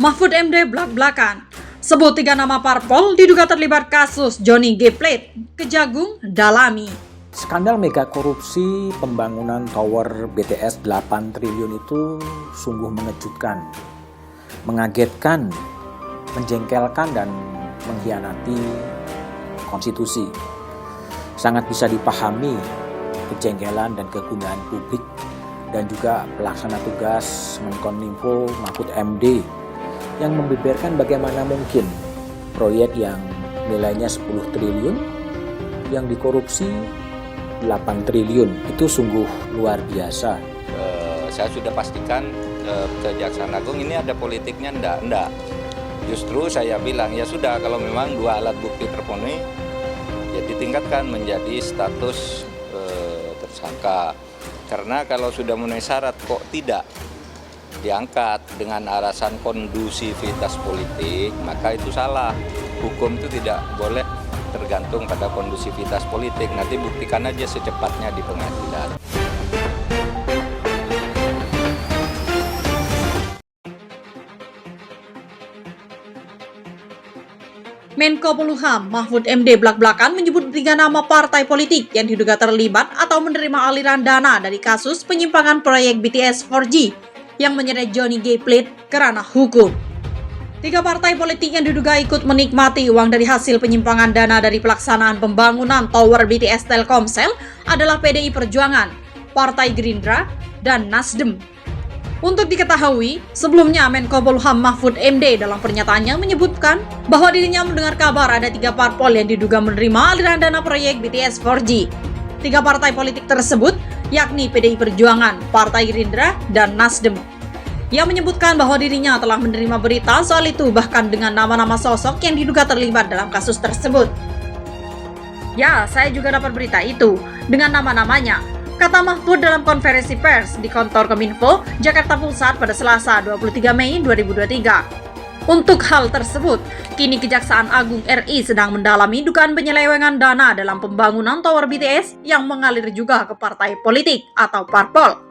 Mahfud MD blak-blakan. Sebut 3 nama parpol diduga terlibat kasus Johnny G. Plate. Kejagung dalami. Skandal mega korupsi pembangunan tower BTS 8 triliun itu sungguh mengejutkan, mengagetkan, menjengkelkan dan mengkhianati konstitusi. Sangat bisa dipahami kejengkelan dan kegundahan publik dan juga pelaksana tugas Menkominfo Mahfud MD yang membeberkan bagaimana mungkin proyek yang nilainya 10 triliun yang dikorupsi 8 triliun. Itu sungguh luar biasa. Saya sudah pastikan Kejaksaan Agung ini ada politiknya, enggak. Justru saya bilang ya sudah, kalau memang 2 alat bukti terpenuhi ya ditingkatkan menjadi status tersangka. Karena kalau sudah memenuhi syarat kok tidak diangkat dengan alasan kondusivitas politik, maka itu salah. Hukum itu tidak boleh tergantung pada kondusivitas politik. Nanti buktikan aja secepatnya di pengadilan. Menko Polhukam Mahfud MD blak-blakan menyebut 3 nama partai politik yang diduga terlibat atau menerima aliran dana dari kasus penyimpangan proyek BTS 4G yang menyeret Johnny G. Plate ke ranah hukum. 3 partai politik yang diduga ikut menikmati uang dari hasil penyimpangan dana dari pelaksanaan pembangunan tower BTS Telkomsel adalah PDI Perjuangan, Partai Gerindra, dan Nasdem. Untuk diketahui, sebelumnya Menko Polhukam Mahfud MD dalam pernyataannya menyebutkan bahwa dirinya mendengar kabar ada 3 parpol yang diduga menerima aliran dana proyek BTS 4G. 3 partai politik tersebut yakni PDI Perjuangan, Partai Gerindra, dan Nasdem. Ia menyebutkan bahwa dirinya telah menerima berita soal itu bahkan dengan nama-nama sosok yang diduga terlibat dalam kasus tersebut. Ya, saya juga dapat berita itu dengan nama-namanya, kata Mahfud dalam konferensi pers di kantor Kominfo, Jakarta Pusat pada Selasa 23 Mei 2023. Untuk hal tersebut, kini Kejaksaan Agung RI sedang mendalami dugaan penyelewengan dana dalam pembangunan tower BTS yang mengalir juga ke partai politik atau parpol.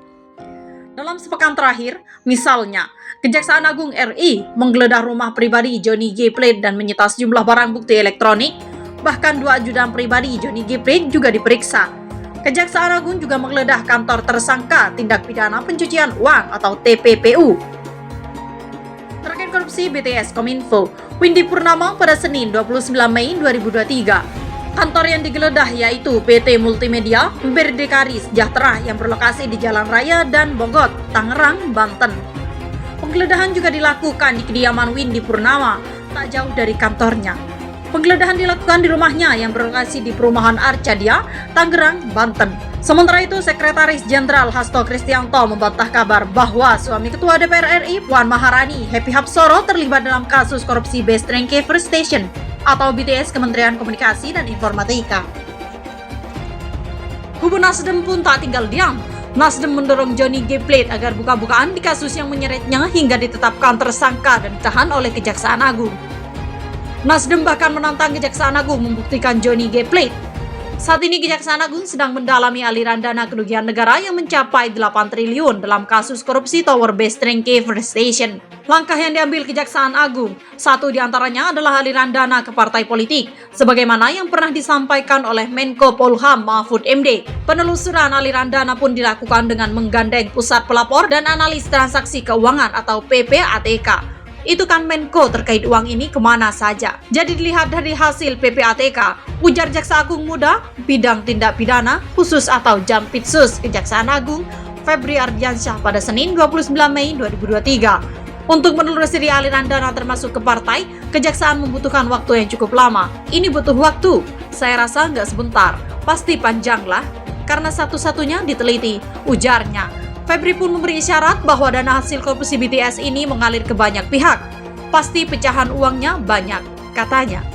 Dalam sepekan terakhir, misalnya, Kejaksaan Agung RI menggeledah rumah pribadi Johnny G. Plate dan menyita sejumlah barang bukti elektronik, bahkan 2 ajudan pribadi Johnny G. Plate juga diperiksa. Kejaksaan Agung juga menggeledah kantor tersangka tindak pidana pencucian uang atau TPPU. Terkait korupsi BTS Kominfo, Windy Purnama pada Senin 29 Mei 2023. Kantor yang digeledah yaitu PT Multimedia Berdikari Sejahtera yang berlokasi di Jalan Raya dan Bogor, Tangerang, Banten. Penggeledahan juga dilakukan di kediaman Windy Purnama, tak jauh dari kantornya. Penggeledahan dilakukan di rumahnya yang berlokasi di Perumahan Arcadia, Tangerang, Banten. Sementara itu, Sekretaris Jenderal Hasto Kristianto membantah kabar bahwa suami Ketua DPR RI Puan Maharani, Happy Hapsoro, terlibat dalam kasus korupsi Bestrengke First Station atau BTS Kementerian Komunikasi dan Informatika. Kubu Nasdem pun tak tinggal diam. Nasdem mendorong Johnny G. Plate agar buka-bukaan di kasus yang menyeretnya hingga ditetapkan tersangka dan ditahan oleh Kejaksaan Agung. Nasdem bahkan menantang Kejaksaan Agung membuktikan Johnny G. Plate. Saat ini Kejaksaan Agung sedang mendalami aliran dana kerugian negara yang mencapai 8 triliun dalam kasus korupsi Tower Bestrengke First Station. Langkah yang diambil Kejaksaan Agung, satu diantaranya adalah aliran dana ke partai politik, sebagaimana yang pernah disampaikan oleh Menko Polhukam Mahfud MD. Penelusuran aliran dana pun dilakukan dengan menggandeng Pusat Pelapor dan Analis Transaksi Keuangan atau PPATK. Itu kan Menko terkait uang ini kemana saja. Jadi dilihat dari hasil PPATK, ujar Jaksa Agung Muda, Bidang Tindak Pidana Khusus atau Jampitsus Kejaksaan Agung, Febri Ardiansyah pada Senin 29 Mei 2023. Untuk menelusuri aliran dana termasuk ke partai, Kejaksaan membutuhkan waktu yang cukup lama. Ini butuh waktu, saya rasa nggak sebentar, pasti panjang lah, karena satu-satunya diteliti, ujarnya. Febri pun memberi isyarat bahwa dana hasil korupsi BTS ini mengalir ke banyak pihak. Pasti pecahan uangnya banyak, katanya.